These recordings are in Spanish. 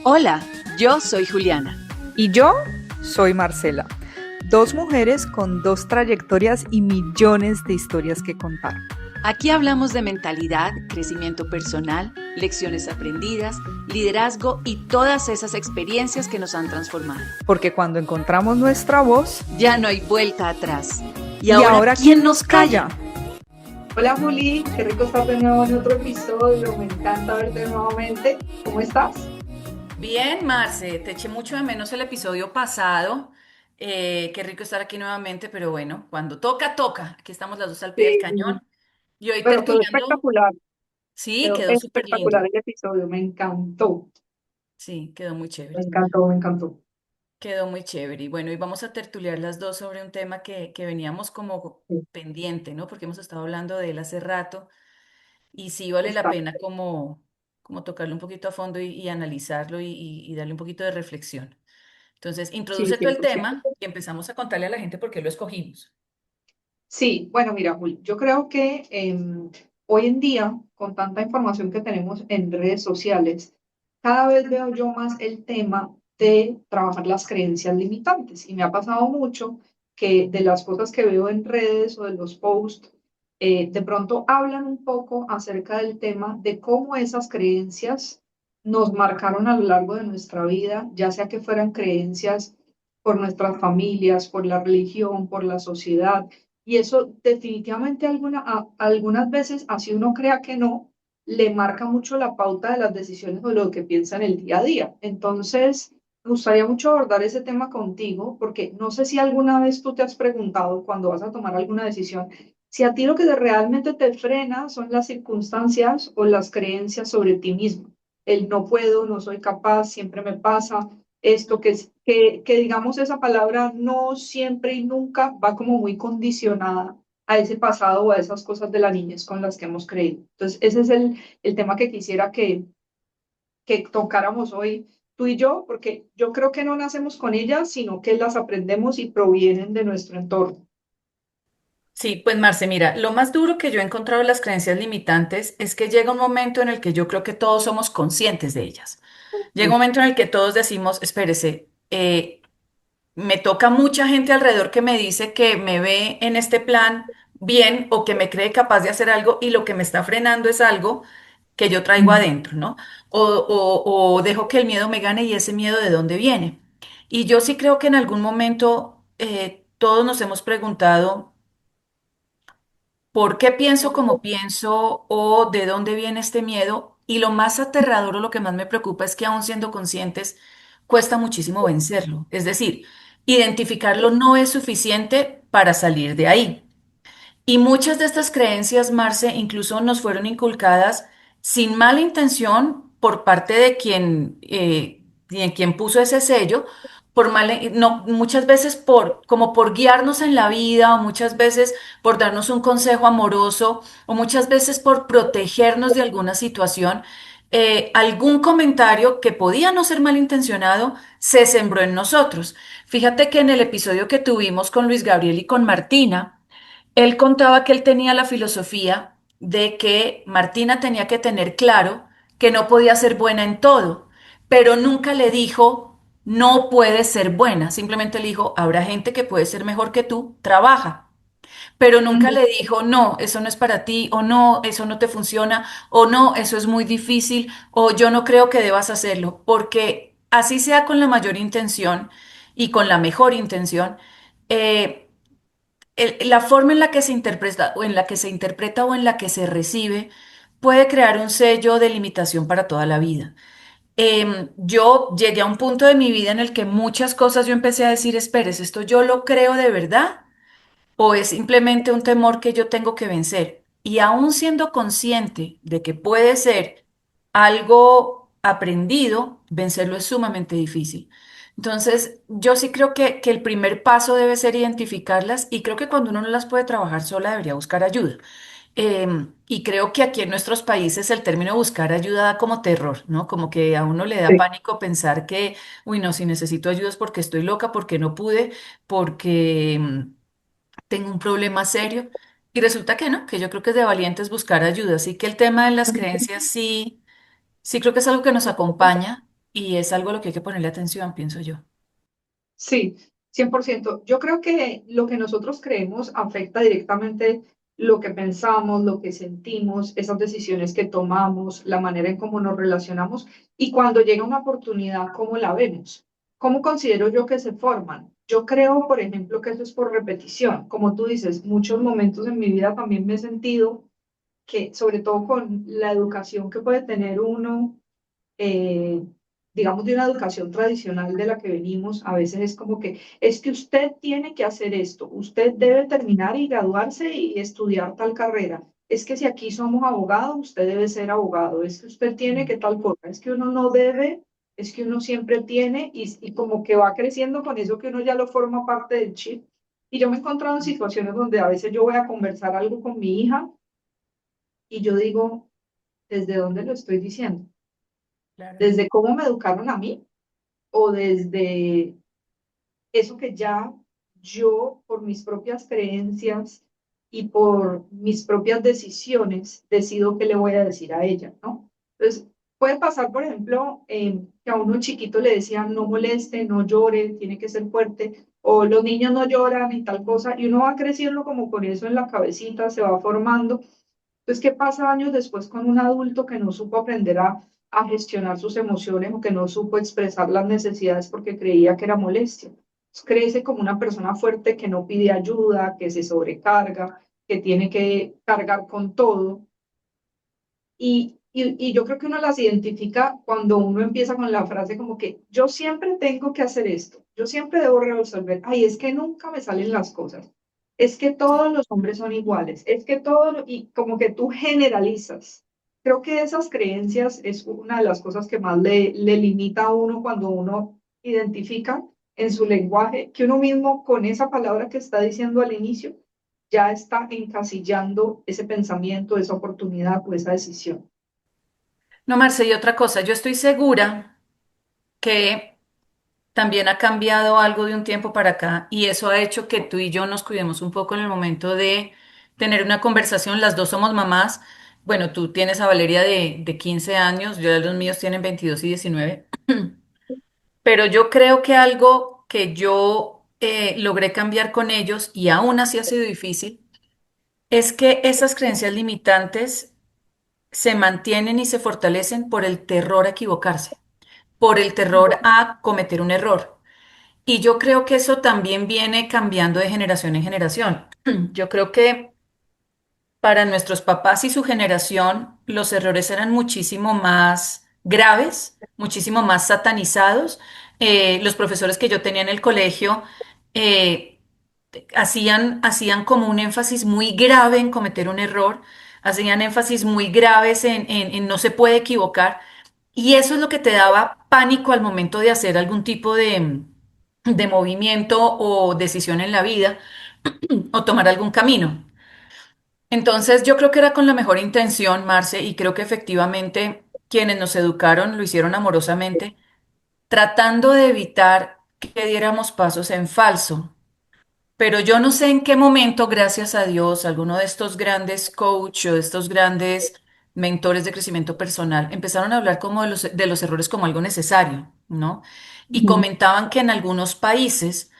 Hola, yo soy Juliana. Y yo soy Marcela, dos mujeres con dos trayectorias y millones de historias que contar. Aquí hablamos de mentalidad, crecimiento personal, lecciones aprendidas, liderazgo y todas esas experiencias que nos han transformado. Porque cuando encontramos nuestra voz, Ya no hay vuelta atrás. ¿Y ¿y ahora ahora quién quién nos nos calla? calla? Hola Juli, qué rico estar de nuevo en otro episodio, me encanta verte nuevamente. ¿Cómo estás? Bien, Marce, te eché mucho de menos el episodio pasado. Qué rico estar aquí nuevamente, pero bueno, cuando toca, toca. Aquí estamos las dos al pie del Sí, cañón. Y hoy pero tertuleando, sí, quedó quedó súper espectacular lindo. el episodio, Sí, quedó muy me chévere. encantó, me encantó. Quedó muy chévere. Y bueno, hoy vamos a tertuliar las dos sobre un tema que veníamos como Sí, pendiente, ¿no? Porque hemos estado hablando de él hace rato y sí vale la está. pena como tocarlo un poquito a fondo y analizarlo y darle un poquito de reflexión. Entonces, Sí, introduce tú el 100%. tema y empezamos a contarle a la gente por qué lo escogimos. Sí, bueno, mira, Juli, yo creo que hoy en día, con tanta información que tenemos en redes sociales, cada vez veo yo más el tema de trabajar las creencias limitantes. Y me ha pasado mucho que de las cosas que veo en redes o de los posts, de pronto hablan un poco acerca del tema de cómo esas creencias nos marcaron a lo largo de nuestra vida, ya sea que fueran creencias por nuestras familias, por la religión, por la sociedad y eso definitivamente algunas veces, así uno crea que no, le marca mucho la pauta de las decisiones o de lo que piensa en el día a día. Entonces, me gustaría mucho abordar ese tema contigo, porque no sé si alguna vez tú te has preguntado cuando vas a tomar alguna decisión, si a ti lo que realmente te frena son las circunstancias o las creencias sobre ti mismo. El no puedo, no soy capaz, siempre me pasa esto que digamos esa palabra no siempre y nunca va como muy condicionada a ese pasado o a esas cosas de la niñez con las que hemos creído. Entonces, ese es el tema que quisiera que tocáramos hoy tú y yo, porque yo creo que no nacemos con ellas, sino que las aprendemos y provienen de nuestro entorno. Sí, pues Marce, mira, lo más duro que yo he encontrado en las creencias limitantes es que llega un momento en el que yo creo que todos somos conscientes de ellas. Llega un momento en el que todos decimos, espérese, me toca mucha gente alrededor que me dice que me ve en este plan bien o que me cree capaz de hacer algo y lo que me está frenando es algo que yo traigo Mm. adentro, ¿no? O dejo que el miedo me gane y ese miedo de dónde viene. Y yo sí creo que en algún momento todos nos hemos preguntado por qué pienso como pienso o de dónde viene este miedo. Y lo más aterrador o lo que más me preocupa es que aún siendo conscientes, cuesta muchísimo vencerlo. Es decir, identificarlo no es suficiente para salir de ahí. Y muchas de estas creencias, Marce, incluso nos fueron inculcadas sin mala intención por parte de quien puso ese sello, no, muchas veces como por guiarnos en la vida, o muchas veces por darnos un consejo amoroso, o muchas veces por protegernos de alguna situación. Algún comentario que podía no ser malintencionado se sembró en nosotros. Fíjate que en el episodio que tuvimos con Luis Gabriel y con Martina, él contaba que él tenía la filosofía de que Martina tenía que tener claro que no podía ser buena en todo, pero nunca le dijo no puedes ser buena, simplemente le dijo habrá gente que puede ser mejor que tú, trabaja, pero nunca Ujú. le dijo no, eso no es para ti, o no, eso no te funciona, o no, eso es muy difícil, o yo no creo que debas hacerlo, porque así sea con la mayor intención y con la mejor intención, eh, la forma en la que se interpreta o en la que se interpreta o en la que se recibe puede crear un sello de limitación para toda la vida. Yo llegué a un punto de mi vida en el que muchas cosas yo empecé a decir, esperes, ¿esto yo lo creo de verdad o es simplemente un temor que yo tengo que vencer? Y aún siendo consciente de que puede ser algo aprendido, vencerlo es sumamente difícil. Entonces, yo sí creo que el primer paso debe ser identificarlas y creo que cuando uno no las puede trabajar sola debería buscar ayuda. Y creo que aquí en nuestros países el término buscar ayuda da como terror, ¿no? Como que a uno le da Sí. pánico pensar que, uy, no, si necesito ayuda es porque estoy loca, porque no pude, porque tengo un problema serio. Y resulta que no, que yo creo que es de valientes buscar ayuda. Así que el tema de las creencias sí, sí creo que es algo que nos acompaña. y es algo a lo que hay que ponerle atención, pienso yo. Sí, 100%. Yo creo que lo que nosotros creemos afecta directamente lo que pensamos, lo que sentimos, esas decisiones que tomamos, la manera en cómo nos relacionamos y cuando llega una oportunidad, cómo la vemos. ¿Cómo considero yo que se forman? Yo creo, por ejemplo, que eso es por repetición. Como tú dices, muchos momentos en mi vida también me he sentido que, sobre todo con la educación que puede tener uno, eh, digamos, de una educación tradicional de la que venimos, a veces es como que es que usted tiene que hacer esto, usted debe terminar y graduarse y estudiar tal carrera. Es que si aquí somos abogados, usted debe ser abogado. Es que usted tiene que tal cosa. Es que uno no debe, es que uno siempre tiene y como que va creciendo con eso que uno ya lo forma parte del chip. Y yo me he encontrado en situaciones donde a veces yo voy a conversar algo con mi hija y yo digo, ¿desde dónde lo estoy diciendo? Claro. ¿Desde cómo me educaron a mí? O desde eso que ya yo, por mis propias creencias y por mis propias decisiones, decido qué le voy a decir a ella, ¿no? Entonces, puede pasar, por ejemplo, que a uno chiquito le decían no moleste, no llore, tiene que ser fuerte, o los niños no lloran y tal cosa, y uno va creciendo como con eso en la cabecita, se va formando. Entonces, ¿qué pasa años después con un adulto que no supo aprender a gestionar sus emociones o que no supo expresar las necesidades porque creía que era molestia? Entonces, crece como una persona fuerte que no pide ayuda, que se sobrecarga, que tiene que cargar con todo. Y yo creo que uno las identifica cuando uno empieza con la frase como que yo siempre tengo que hacer esto, yo siempre debo resolver, ay, es que nunca me salen las cosas, es que todos los hombres son iguales, es que todo, y como que tú generalizas. Creo que esas creencias es una de las cosas que más le limita a uno cuando uno identifica en su lenguaje que uno mismo con esa palabra que está diciendo al inicio ya está encasillando ese pensamiento, esa oportunidad o esa decisión. No, Marce, y otra cosa, yo estoy segura que también ha cambiado algo de un tiempo para acá y eso ha hecho que tú y yo nos cuidemos un poco en el momento de tener una conversación. Las dos somos mamás. Bueno, tú tienes a Valeria de 15 años, yo los míos tienen 22 y 19. Pero yo creo que algo que yo logré cambiar con ellos y aún así ha sido difícil es que esas creencias limitantes se mantienen y se fortalecen por el terror a equivocarse, por el terror a cometer un error. Y yo creo que eso también viene cambiando de generación en generación. Yo creo que para nuestros papás y su generación los errores eran muchísimo más graves, muchísimo más satanizados. Los profesores que yo tenía en el colegio eh, hacían como un énfasis muy grave en cometer un error, hacían énfasis muy graves en no se puede equivocar. Y eso es lo que te daba pánico al momento de hacer algún tipo de movimiento o decisión en la vida o tomar algún camino. Entonces, yo creo que era con la mejor intención, Marce, y creo que efectivamente quienes nos educaron lo hicieron amorosamente, tratando de evitar que diéramos pasos en falso. Pero yo no sé en qué momento, gracias a Dios, alguno de estos grandes coach o de estos grandes mentores de crecimiento personal empezaron a hablar como de los errores como algo necesario, ¿no? Y Ujú. comentaban que en algunos países,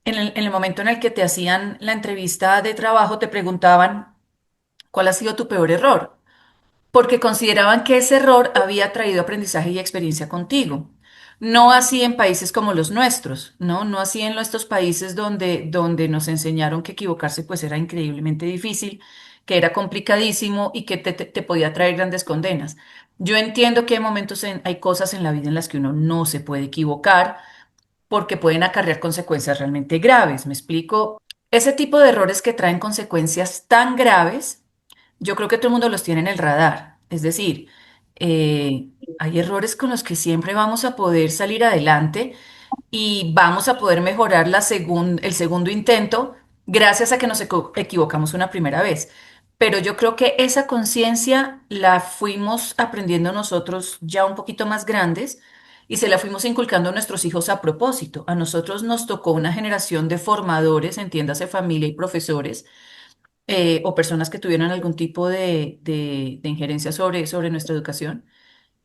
en el momento en el que te hacían la entrevista de trabajo, te preguntaban, ¿cuál ha sido tu peor error? Porque consideraban que ese error había traído aprendizaje y experiencia contigo. No así en países como los nuestros, ¿no? No así en nuestros países donde nos enseñaron que equivocarse pues era increíblemente difícil, que era complicadísimo y que te podía traer grandes condenas. Yo entiendo que hay momentos hay cosas en la vida en las que uno no se puede equivocar porque pueden acarrear consecuencias realmente graves. ¿Me explico? Ese tipo de errores que traen consecuencias tan graves yo creo que todo el mundo los tiene en el radar. Es decir, hay errores con los que siempre vamos a poder salir adelante y vamos a poder mejorar el segundo intento gracias a que nos equivocamos una primera vez. Pero yo creo que esa conciencia la fuimos aprendiendo nosotros ya un poquito más grandes y se la fuimos inculcando a nuestros hijos a propósito. A nosotros nos tocó una generación de formadores, entiéndase familia y profesores o personas que tuvieron algún tipo de injerencia sobre nuestra educación,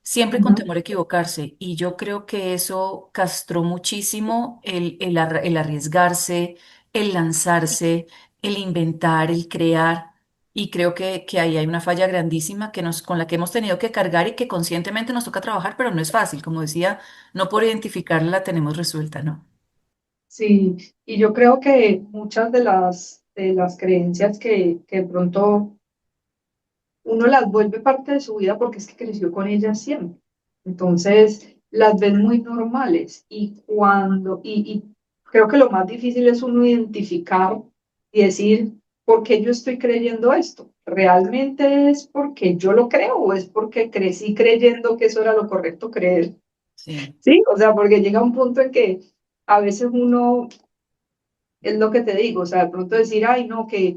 siempre con Ujú. temor a equivocarse. Y yo creo que eso castró muchísimo el arriesgarse, el lanzarse, el inventar, el crear. Y creo que ahí hay una falla grandísima con la que hemos tenido que cargar y que conscientemente nos toca trabajar, pero no es fácil. Como decía, no por identificarla la tenemos resuelta, ¿no? Sí, y yo creo que muchas de las creencias que de pronto uno las vuelve parte de su vida porque es que creció con ellas siempre. Entonces, las ven muy normales y creo que lo más difícil es uno identificar y decir, ¿por qué yo estoy creyendo esto? ¿Realmente es porque yo lo creo o es porque crecí creyendo que eso era lo correcto creer? Sí, Sí, o sea, porque llega un punto en que a veces uno es lo que te digo, o sea, de pronto decir, ay, no, que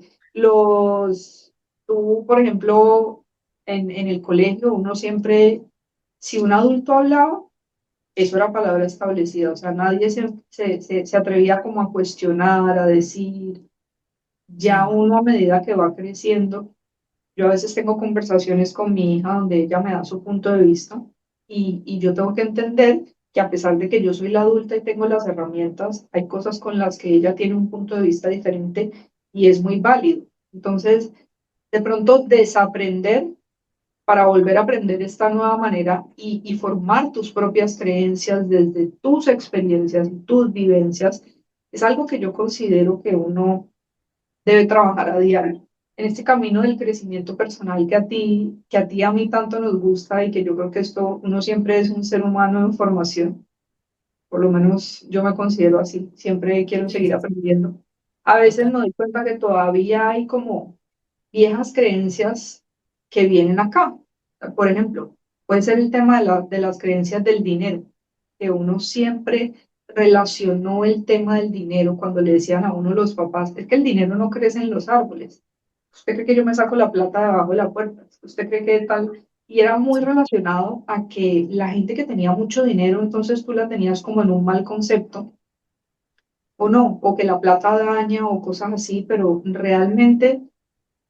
tú, por ejemplo, en el colegio, uno siempre, si un adulto hablaba, eso era palabra establecida, o sea, nadie se atrevía como a cuestionar, a decir, ya sí, uno a medida que va creciendo, yo a veces tengo conversaciones con mi hija donde ella me da su punto de vista y yo tengo que entender que a pesar de que yo soy la adulta y tengo las herramientas, hay cosas con las que ella tiene un punto de vista diferente y es muy válido. Entonces, de pronto desaprender para volver a aprender esta nueva manera y formar tus propias creencias desde tus experiencias y tus vivencias es algo que yo considero que uno debe trabajar a diario. En este camino del crecimiento personal que a ti y a mí tanto nos gusta y que yo creo que esto, uno siempre es un ser humano en formación, por lo menos yo me considero así, siempre quiero sí, seguir sí, sí, aprendiendo. A veces total. me doy cuenta que todavía hay como viejas creencias que vienen acá. Por ejemplo, puede ser el tema de las creencias del dinero, que uno siempre relacionó el tema del dinero cuando le decían a uno los papás, es que el dinero no crece en los árboles. ¿Usted cree que yo me saco la plata debajo de la puerta? ¿Usted cree que tal? Y era muy Sí, relacionado a que la gente que tenía mucho dinero, entonces tú la tenías como en un mal concepto, o no, o que la plata daña o cosas así, pero realmente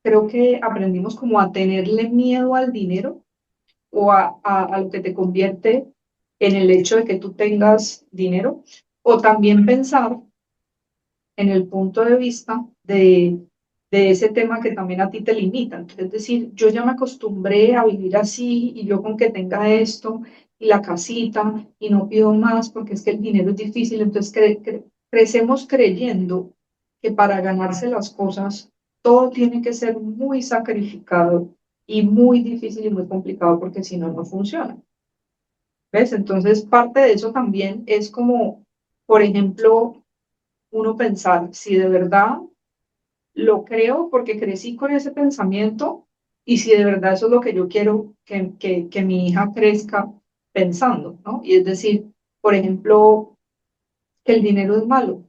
creo que aprendimos como a tenerle miedo al dinero o a lo que te convierte en el hecho de que tú tengas dinero, o también pensar en el punto de vista de ese tema que también a ti te limita. Entonces, es decir, yo ya me acostumbré a vivir así y yo con que tenga esto y la casita y no pido más porque es que el dinero es difícil, entonces crecemos creyendo que para ganarse las cosas todo tiene que ser muy sacrificado y muy difícil y muy complicado porque si no, no funciona. ¿Ves? Entonces, parte de eso también es como, por ejemplo, uno pensar si de verdad lo creo porque crecí con ese pensamiento y si de verdad eso es lo que yo quiero que mi hija crezca pensando, ¿no? Y es decir, por ejemplo, que el dinero es malo,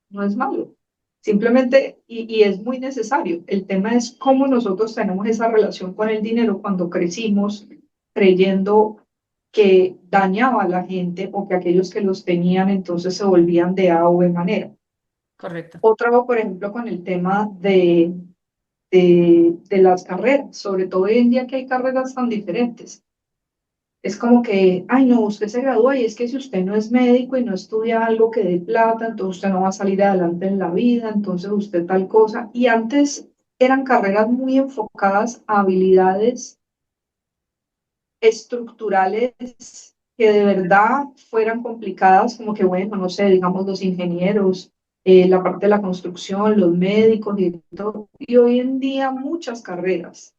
no es malo. Simplemente, y es muy necesario. El tema es cómo nosotros tenemos esa relación con el dinero cuando crecimos creyendo que dañaba a la gente o que aquellos que los tenían entonces se volvían de A o B manera. correcto. Otra, por ejemplo, con el tema de las carreras, sobre todo hoy en día que hay carreras tan diferentes. Es como que, ay no, usted se gradúa y es que si usted no es médico y no estudia algo que dé plata, entonces usted no va a salir adelante en la vida, entonces usted tal cosa. Y antes eran carreras muy enfocadas a habilidades estructurales que de verdad fueran complicadas, como que, bueno, no sé, digamos los ingenieros, la parte de la construcción, los médicos y todo. Y hoy en día muchas carreras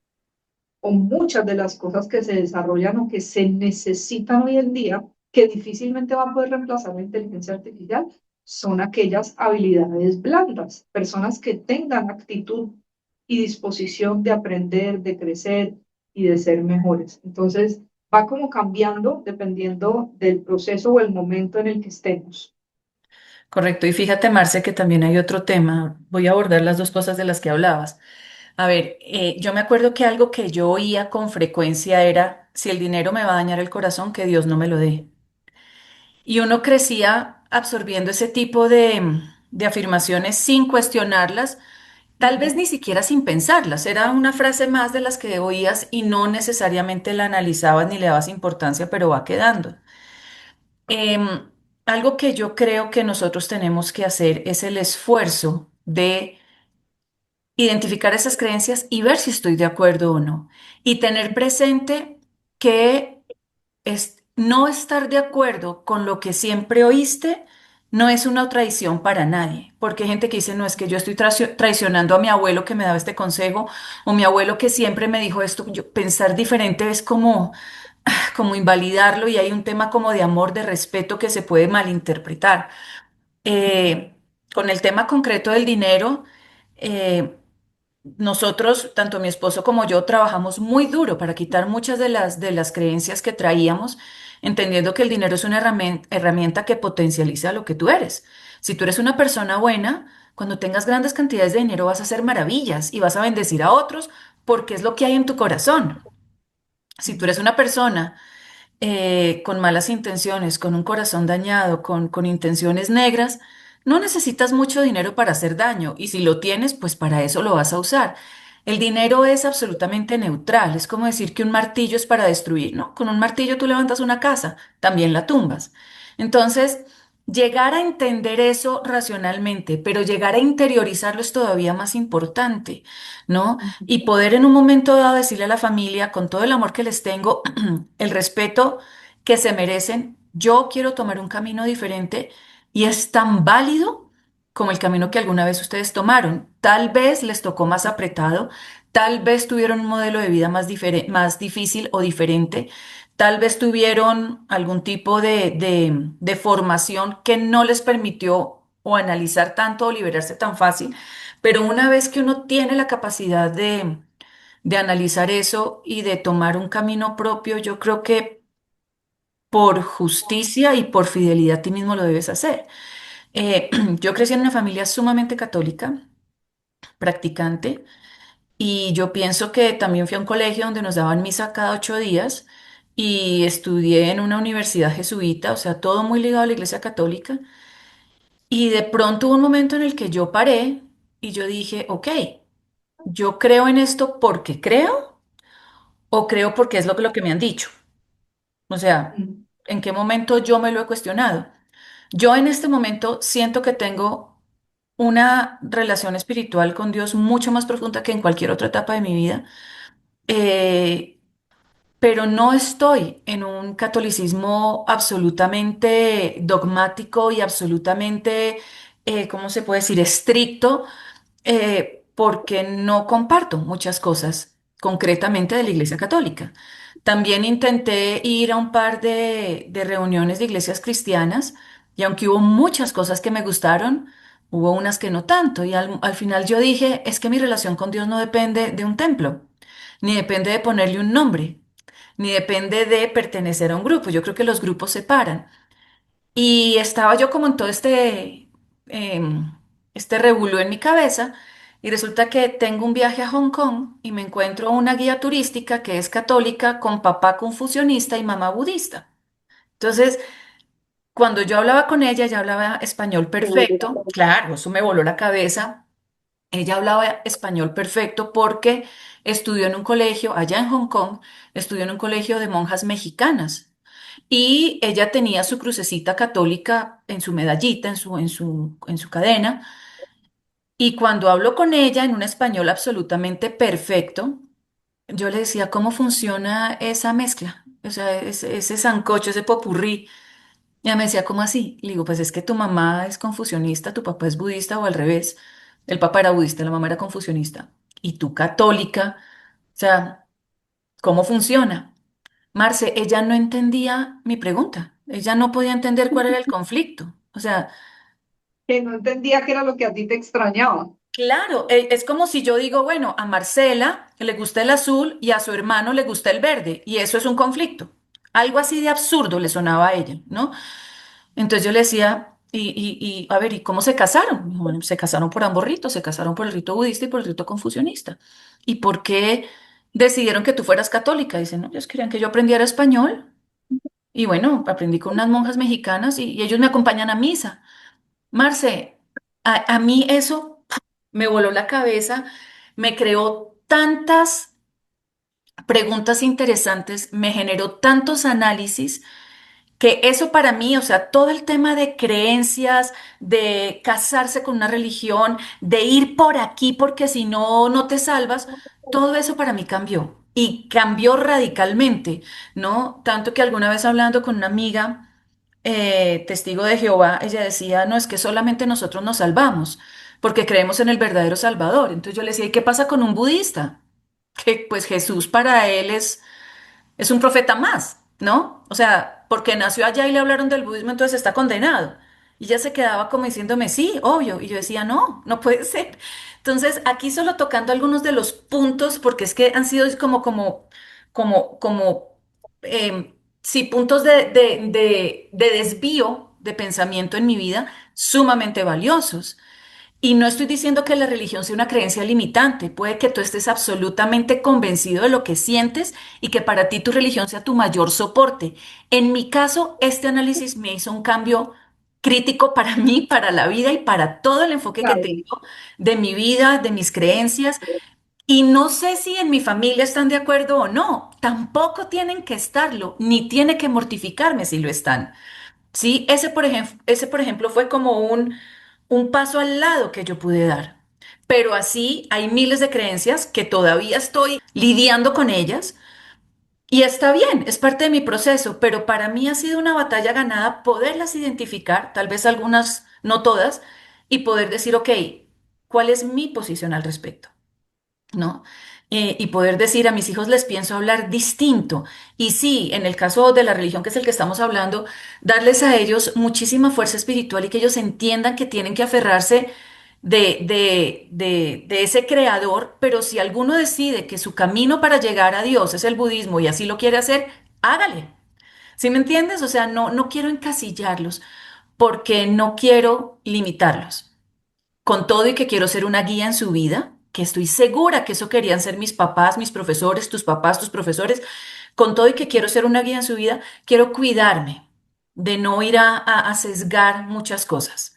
o muchas de las cosas que se desarrollan o que se necesitan hoy en día, que difícilmente va a poder reemplazar la inteligencia artificial, son aquellas habilidades blandas, personas que tengan actitud y disposición de aprender, de crecer y de ser mejores. Entonces, va como cambiando dependiendo del proceso o el momento en el que estemos. Correcto. Y fíjate, Marce, que también hay otro tema. Voy a abordar las dos cosas de las que hablabas. A ver, yo me acuerdo que algo que yo oía con frecuencia era, si el dinero me va a dañar el corazón, que Dios no me lo dé. Y uno crecía absorbiendo ese tipo de afirmaciones sin cuestionarlas tal vez ni siquiera sin pensarlas, era una frase más de las que oías y no necesariamente la analizabas ni le dabas importancia, pero va quedando. Em, Algo que yo creo que nosotros tenemos que hacer es el esfuerzo de identificar esas creencias y ver si estoy de acuerdo o no. Y tener presente que no estar de acuerdo con lo que siempre oíste no es una traición para nadie, porque hay gente que dice, no, es que yo estoy traicionando a mi abuelo que me daba este consejo, o mi abuelo que siempre me dijo esto. Pensar diferente es como invalidarlo y hay un tema como de amor, de respeto que se puede malinterpretar. Eh, con el tema concreto del dinero, eh, nosotros, tanto mi esposo como yo, trabajamos muy duro para quitar muchas de las creencias que traíamos, entendiendo que el dinero es una herramienta que potencializa lo que tú eres. Si tú eres una persona buena, cuando tengas grandes cantidades de dinero vas a hacer maravillas y vas a bendecir a otros porque es lo que hay en tu corazón. Si tú eres una persona con malas intenciones, con un corazón dañado, con intenciones negras, no necesitas mucho dinero para hacer daño y si lo tienes, pues para eso lo vas a usar. El dinero es absolutamente neutral, es como decir que un martillo es para destruir, ¿no? Con un martillo tú levantas una casa, también la tumbas. Entonces, llegar a entender eso racionalmente, pero llegar a interiorizarlo es todavía más importante, ¿no? Y poder en un momento dado decirle a la familia, con todo el amor que les tengo, el respeto que se merecen, yo quiero tomar un camino diferente y es tan válido como el camino que alguna vez ustedes tomaron. Tal vez les tocó más apretado, tal vez tuvieron un modelo de vida más difícil o diferente, tal vez tuvieron algún tipo de formación que no les permitió o analizar tanto o liberarse tan fácil, pero una vez que uno tiene la capacidad de analizar eso y de tomar un camino propio, yo creo que por justicia y por fidelidad a ti mismo lo debes hacer. Yo crecí en una familia sumamente católica, practicante, y yo pienso que también fui a un colegio donde nos daban misa cada 8 días y estudié en una universidad jesuita, o sea, todo muy ligado a la iglesia católica. Y de pronto hubo un momento en el que yo paré y yo dije, ok, yo creo en esto porque creo o creo porque es lo que me han dicho. O sea, Mm. ¿en qué momento yo me lo he cuestionado? Yo en este momento siento que tengo una relación espiritual con Dios mucho más profunda que en cualquier otra etapa de mi vida, eh, pero no estoy en un catolicismo absolutamente dogmático y absolutamente, ¿cómo se puede decir?, estricto, porque no comparto muchas cosas concretamente de la Iglesia Católica. También intenté ir a un par de reuniones de iglesias cristianas y aunque hubo muchas cosas que me gustaron, hubo unas que no tanto. Y al final yo dije, es que mi relación con Dios no depende de un templo, ni depende de ponerle un nombre, ni depende de pertenecer a un grupo. Yo creo que los grupos separan. Y estaba yo como en todo este revuelo en mi cabeza y resulta que tengo un viaje a Hong Kong y me encuentro una guía turística que es católica con papá confucionista y mamá budista. Entonces, cuando yo hablaba con ella hablaba español perfecto. Claro, eso me voló la cabeza. Ella hablaba español perfecto porque estudió en un colegio allá en Hong Kong, estudió en un colegio de monjas mexicanas. Y ella tenía su crucecita católica en su medallita, en su cadena. Y cuando hablo con ella en un español absolutamente perfecto, yo le decía, ¿cómo funciona esa mezcla? O sea, ese sancocho, ese popurrí. Y ella me decía, ¿cómo así? Le digo, pues es que tu mamá es confucionista, tu papá es budista o al revés. El papá era budista, la mamá era confucionista. Y tú católica. O sea, ¿cómo funciona? Marce, ella no entendía mi pregunta. Ella no podía entender cuál era el conflicto. O sea, Que no entendía qué era lo que a ti te extrañaba. claro, es como si yo digo, bueno, a Marcela le gusta el azul y a su hermano le gusta el verde, y eso es un conflicto. Algo así de absurdo le sonaba a ella, ¿no? Entonces yo le decía, a ver, ¿y cómo se casaron? Y bueno, se casaron por ambos ritos, se casaron por el rito budista y por el rito confucionista. ¿Y por qué decidieron que tú fueras católica? Dicen, no, ellos querían que yo aprendiera español. Y bueno, aprendí con unas monjas mexicanas y ellos me acompañan a misa. Marce, a mí eso me voló la cabeza, me creó tantas preguntas interesantes, me generó tantos análisis que eso para mí, o sea, todo el tema de creencias, de casarse con una religión, de ir por aquí porque si no, no te salvas, todo eso para mí cambió y cambió radicalmente, ¿no? Tanto que alguna vez hablando con una amiga, testigo de Jehová, ella decía, no, es que solamente nosotros nos salvamos porque creemos en el verdadero Salvador. Entonces yo le decía, ¿y qué pasa con un budista? Que pues Jesús para él es un profeta más, ¿no? O sea, porque nació allá y le hablaron del budismo, entonces está condenado. Y ella se quedaba como diciéndome, sí, obvio. Y yo decía, no, no puede ser. Entonces, aquí solo tocando algunos de los puntos, porque es que han sido como, sí, puntos de desvío de pensamiento en mi vida sumamente valiosos. Y no estoy diciendo que la religión sea una creencia limitante. Puede que tú estés absolutamente convencido de lo que sientes y que para ti tu religión sea tu mayor soporte. En mi caso, este análisis me hizo un cambio crítico para mí, para la vida y para todo el enfoque que Claro. tengo de mi vida, de mis creencias. Y no sé si en mi familia están de acuerdo o no. Tampoco tienen que estarlo, ni tiene que mortificarme si lo están. Sí, ese por ejemplo fue como un paso al lado que yo pude dar. Pero así hay miles de creencias que todavía estoy lidiando con ellas y está bien, es parte de mi proceso, pero para mí ha sido una batalla ganada poderlas identificar, tal vez algunas, no todas, y poder decir, ok, ¿cuál es mi posición al respecto? ¿No? Y poder decir a mis hijos les pienso hablar distinto. Y sí, en el caso de la religión, que es el que estamos hablando, darles a ellos muchísima fuerza espiritual y que ellos entiendan que tienen que aferrarse de ese creador, pero si alguno decide que su camino para llegar a Dios es el budismo y así lo quiere hacer, hágale. ¿Sí me entiendes? O sea, no, no quiero encasillarlos porque no quiero limitarlos con todo y que quiero ser una guía en su vida, que estoy segura que eso querían ser mis papás, mis profesores, tus papás, tus profesores, con todo y que quiero ser una guía en su vida, quiero cuidarme de no ir a sesgar muchas cosas.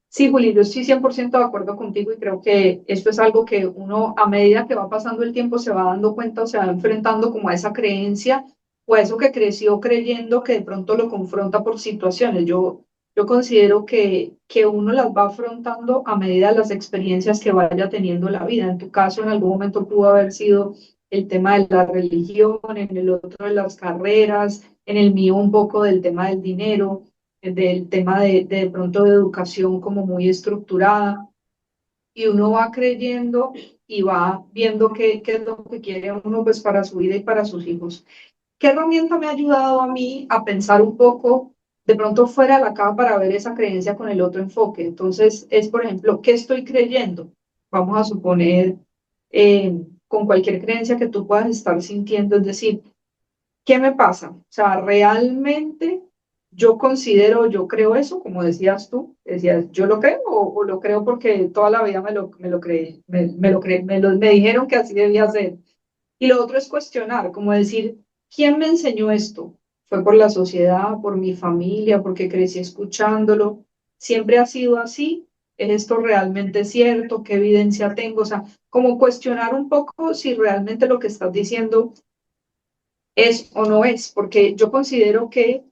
Sí, Juli, yo estoy 100% de acuerdo contigo y creo que esto es algo que uno a medida que va pasando el tiempo se va dando cuenta o se va enfrentando como a esa creencia o a eso que creció creyendo que de pronto lo confronta por situaciones. Yo considero que uno las va afrontando a medida de las experiencias que vaya teniendo en la vida. En tu caso, en algún momento pudo haber sido el tema de la religión, en el otro de las carreras, en el mío un poco del tema del dinero, del tema de pronto de educación como muy estructurada, y uno va creyendo y va viendo qué es lo que quiere uno pues para su vida y para sus hijos. ¿Qué herramienta me ha ayudado a mí a pensar un poco de pronto fuera de la caja para ver esa creencia con el otro enfoque? Entonces, es por ejemplo, ¿qué estoy creyendo? Vamos a suponer con cualquier creencia que tú puedas estar sintiendo, es decir, ¿qué me pasa? O sea, realmente yo considero, yo creo eso, como decías tú, decías, yo lo creo o lo creo porque toda la vida me lo creí, me lo creí, me dijeron que así debía ser. Y lo otro es cuestionar, como decir, ¿quién me enseñó esto? ¿Fue por la sociedad, por mi familia, porque crecí escuchándolo? ¿Siempre ha sido así? ¿Es esto realmente cierto? ¿Qué evidencia tengo? O sea, como cuestionar un poco si realmente lo que estás diciendo es o no es, porque yo considero que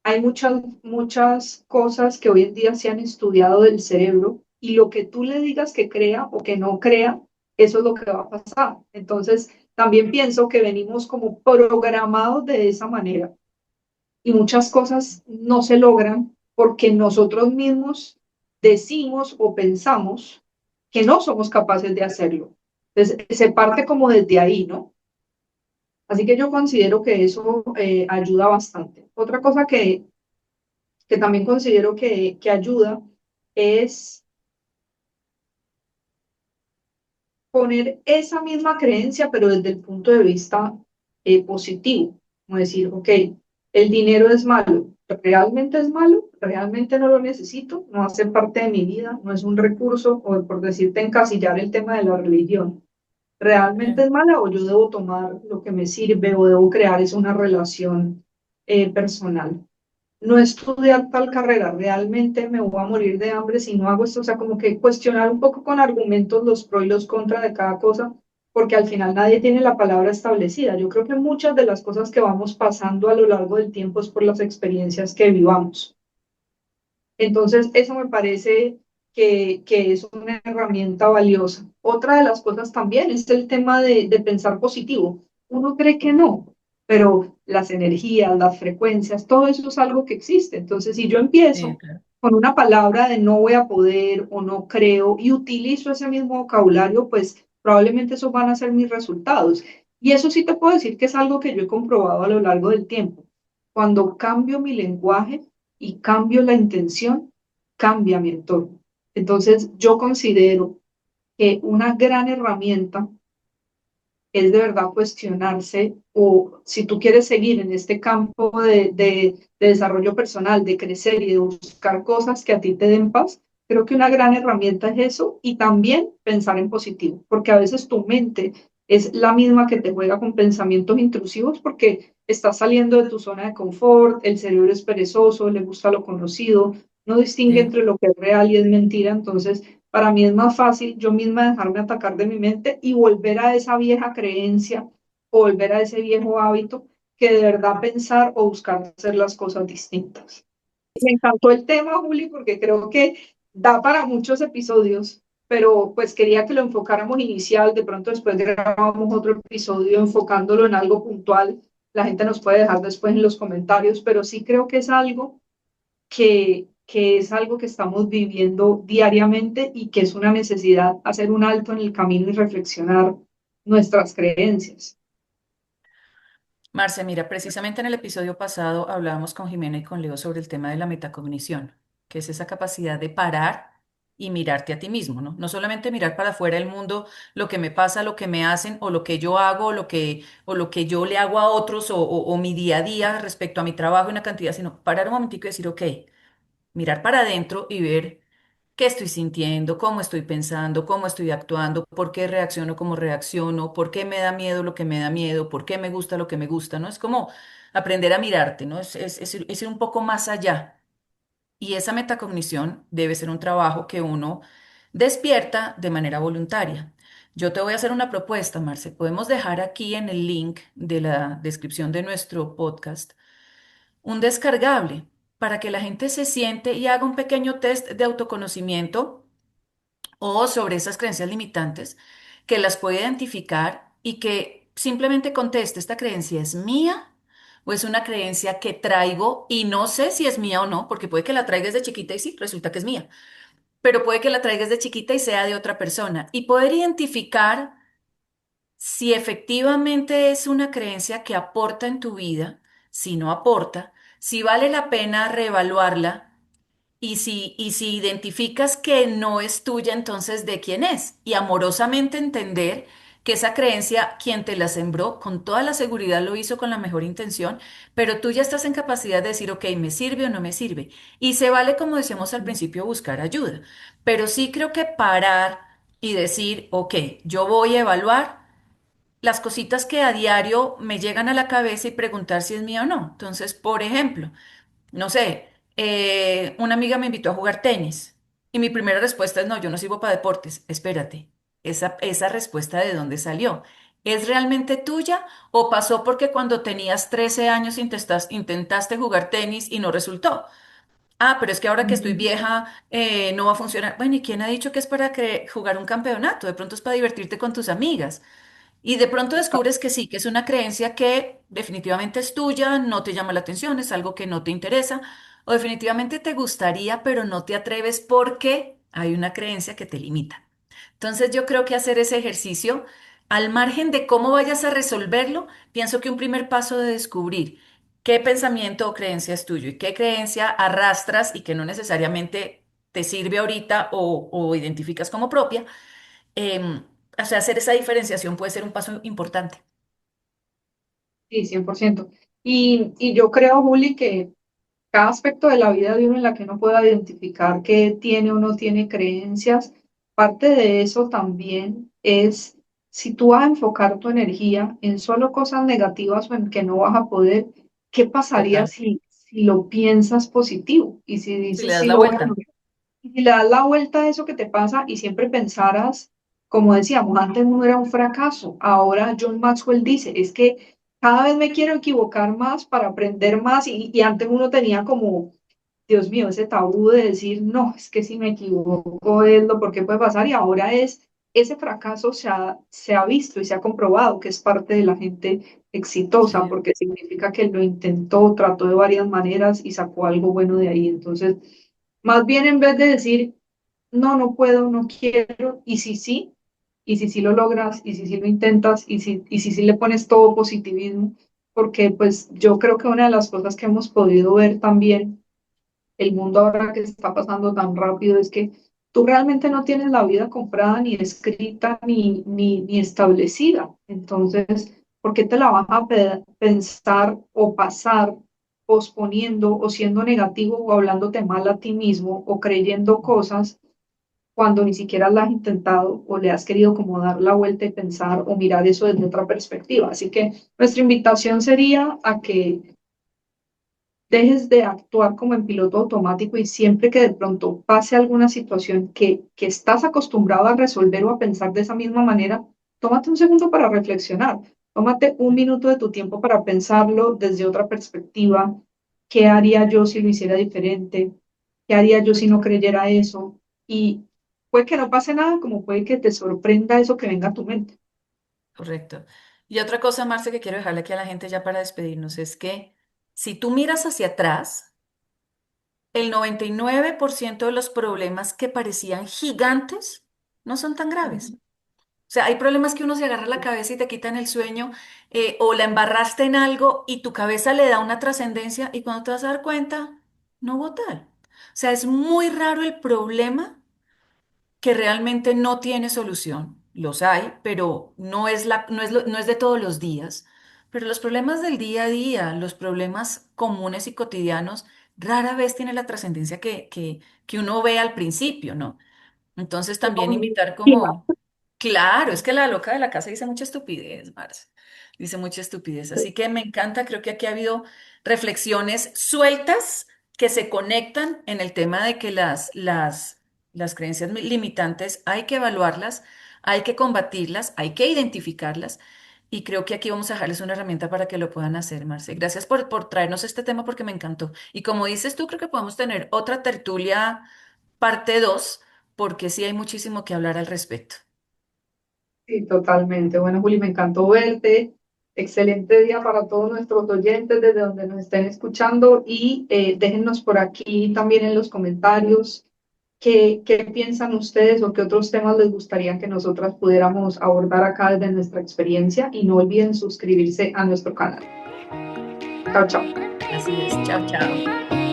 hay muchas cosas que hoy en día se han estudiado del cerebro y lo que tú le digas que crea o que no crea, eso es lo que va a pasar. Entonces, también pienso que venimos como programados de esa manera y muchas cosas no se logran porque nosotros mismos decimos o pensamos que no somos capaces de hacerlo. Entonces, se parte como desde ahí, ¿no? Así que yo considero que eso ayuda bastante. Otra cosa que también considero que ayuda es poner esa misma creencia, pero desde el punto de vista positivo. Como decir, ok, el dinero es malo. ¿Realmente es malo? ¿Realmente no lo necesito? ¿No hace parte de mi vida? ¿No es un recurso? O por decirte, encasillar el tema de la religión. ¿Realmente es mala o yo debo tomar lo que me sirve o debo crear es una relación personal? no estudiar tal carrera, realmente me voy a morir de hambre si no hago esto, o sea, como que cuestionar un poco con argumentos los pros y los contras de cada cosa, porque al final nadie tiene la palabra establecida. Yo creo que muchas de las cosas que vamos pasando a lo largo del tiempo es por las experiencias que vivamos. Entonces, eso me parece que es una herramienta valiosa. Otra de las cosas también es el tema de pensar positivo. Uno cree que no, pero las energías, las frecuencias, todo eso es algo que existe. Entonces, si yo Sí, empiezo claro. con una palabra de no voy a poder o no creo y utilizo ese mismo vocabulario, pues probablemente esos van a ser mis resultados. Y eso sí te puedo decir que es algo que yo he comprobado a lo largo del tiempo. Cuando cambio mi lenguaje, y cambio la intención, cambia mi entorno. Entonces, yo considero que una gran herramienta es de verdad cuestionarse o si tú quieres seguir en este campo de desarrollo personal, de crecer y de buscar cosas que a ti te den paz, creo que una gran herramienta es eso y también pensar en positivo, porque a veces tu mente es la misma que te juega con pensamientos intrusivos porque estás saliendo de tu zona de confort, el cerebro es perezoso, le gusta lo conocido, no distingue Sí. entre lo que es real y es mentira, entonces para mí es más fácil yo misma dejarme atacar de mi mente y volver a esa vieja creencia o volver a ese viejo hábito que de verdad pensar o buscar hacer las cosas distintas. Me encantó el tema, Juli, porque creo que da para muchos episodios, pero pues quería que lo enfocáramos inicial, de pronto después grabamos otro episodio enfocándolo en algo puntual. La gente nos puede dejar después en los comentarios, pero sí creo que es algo que es algo que estamos viviendo diariamente y que es una necesidad hacer un alto en el camino y reflexionar nuestras creencias. Marce, mira, precisamente en el episodio pasado hablábamos con Jimena y con Leo sobre el tema de la metacognición, que es esa capacidad de parar y mirarte a ti mismo, ¿no? No solamente mirar para afuera del mundo lo que me pasa, lo que me hacen o lo que yo hago o lo que yo le hago a otros o mi día a día respecto a mi trabajo y una cantidad, sino parar un momentico y decir, ok, mirar para adentro y ver qué estoy sintiendo, cómo estoy pensando, cómo estoy actuando, por qué reacciono como reacciono, por qué me da miedo lo que me da miedo, por qué me gusta lo que me gusta, ¿no? Es como aprender a mirarte, ¿no? Es ir un poco más allá. Y esa metacognición debe ser un trabajo que uno despierta de manera voluntaria. Yo te voy a hacer una propuesta, Marce. Podemos dejar aquí en el link de la descripción de nuestro podcast un descargable para que la gente se siente y haga un pequeño test de autoconocimiento o sobre esas creencias limitantes, que las puede identificar y que simplemente conteste, ¿esta creencia es mía o es una creencia que traigo y no sé si es mía o no? Porque puede que la traiga desde chiquita y sí, resulta que es mía, pero puede que la traigas de chiquita y sea de otra persona y poder identificar si efectivamente es una creencia que aporta en tu vida, si no aporta, si vale la pena reevaluarla y si identificas que no es tuya, entonces ¿de quién es? Y amorosamente entender que esa creencia, quien te la sembró, con toda la seguridad lo hizo con la mejor intención, pero tú ya estás en capacidad de decir, ok, ¿me sirve o no me sirve? Y se vale, como decíamos al principio, buscar ayuda. Pero sí creo que parar y decir, ok, yo voy a evaluar las cositas que a diario me llegan a la cabeza y preguntar si es mía o no. Entonces, por ejemplo, no sé, una amiga me invitó a jugar tenis y mi primera respuesta es no, yo no sirvo para deportes. Espérate, esa respuesta de dónde salió. ¿Es realmente tuya o pasó porque cuando tenías 13 años intentaste jugar tenis y no resultó? Ah, pero es que ahora que estoy Ujú. vieja no va a funcionar. Bueno, ¿y quién ha dicho que es para jugar un campeonato? De pronto es para divertirte con tus amigas. Y de pronto descubres que sí, que es una creencia que definitivamente es tuya, no te llama la atención, es algo que no te interesa, o definitivamente te gustaría, pero no te atreves porque hay una creencia que te limita. Entonces yo creo que hacer ese ejercicio, al margen de cómo vayas a resolverlo, pienso que un primer paso de descubrir qué pensamiento o creencia es tuyo y qué creencia arrastras y que no necesariamente te sirve ahorita o identificas como propia, em, o sea, hacer esa diferenciación puede ser un paso importante. Sí, 100%. Y yo creo, Juli, que cada aspecto de la vida de uno en la que uno pueda identificar que tiene o no tiene creencias, parte de eso también es, si tú vas a enfocar tu energía en solo cosas negativas o en que no vas a poder, ¿qué pasaría Total. si si lo piensas positivo y si Si le dices, das sí la lo voy a vuelta. lograr. Y si le das la vuelta a eso que te pasa y siempre pensaras, como decíamos, antes uno era un fracaso, ahora John Maxwell dice, es que cada vez me quiero equivocar más para aprender más y antes uno tenía como, Dios mío, ese tabú de decir, no, es que si me equivoco es lo porque puede pasar y ahora es, ese fracaso se ha visto y se ha comprobado que es parte de la gente exitosa Sí. porque significa que lo intentó, trató de varias maneras y sacó algo bueno de ahí. Entonces, más bien en vez de decir, no, no puedo, no quiero, y si sí lo logras, y si sí lo intentas, y si sí le pones todo positivismo, porque pues yo creo que una de las cosas que hemos podido ver también el mundo ahora que está pasando tan rápido es que tú realmente no tienes la vida comprada, ni escrita, ni establecida. Entonces, ¿por qué te la vas a pensar o pasar posponiendo o siendo negativo o hablándote mal a ti mismo o creyendo cosas cuando ni siquiera las has intentado o le has querido como dar la vuelta y pensar o mirar eso desde otra perspectiva? Así que nuestra invitación sería a que dejes de actuar como en piloto automático y siempre que de pronto pase alguna situación que estás acostumbrado a resolver o a pensar de esa misma manera, tómate un segundo para reflexionar, tómate un minuto de tu tiempo para pensarlo desde otra perspectiva. ¿Qué haría yo si lo hiciera diferente? ¿Qué haría yo si no creyera eso? Y puede que no pase nada, como puede que te sorprenda eso que venga a tu mente. Correcto. Y otra cosa, Marce, que quiero dejarle aquí a la gente ya para despedirnos, es que si tú miras hacia atrás, el 99% de los problemas que parecían gigantes no son tan graves. Ujú. O sea, hay problemas que uno se agarra la cabeza y te quitan el sueño, o la embarraste en algo y tu cabeza le da una trascendencia y cuando te vas a dar cuenta, no hubo tal. O sea, es muy raro el problema que realmente no tiene solución. Los hay, pero no es de todos los días. Pero los problemas del día a día, los problemas comunes y cotidianos, rara vez tienen la trascendencia que uno ve al principio, ¿no? Entonces también invitar como, claro, es que la loca de la casa dice mucha estupidez, Marce, dice mucha estupidez. Así que me encanta, creo que aquí ha habido reflexiones sueltas que se conectan en el tema de que las creencias limitantes hay que evaluarlas, hay que combatirlas, hay que identificarlas. Y creo que aquí vamos a dejarles una herramienta para que lo puedan hacer, Marce. Gracias por traernos este tema porque me encantó. Y como dices tú, creo que podemos tener otra tertulia parte 2 porque sí hay muchísimo que hablar al respecto. Sí, totalmente. Bueno, Juli, me encantó verte. Excelente día para todos nuestros oyentes desde donde nos estén escuchando y déjennos por aquí también en los comentarios qué piensan ustedes o qué otros temas les gustaría que nosotras pudiéramos abordar acá desde nuestra experiencia y no olviden suscribirse a nuestro canal. Chao, chao. Así es. Chao, chao.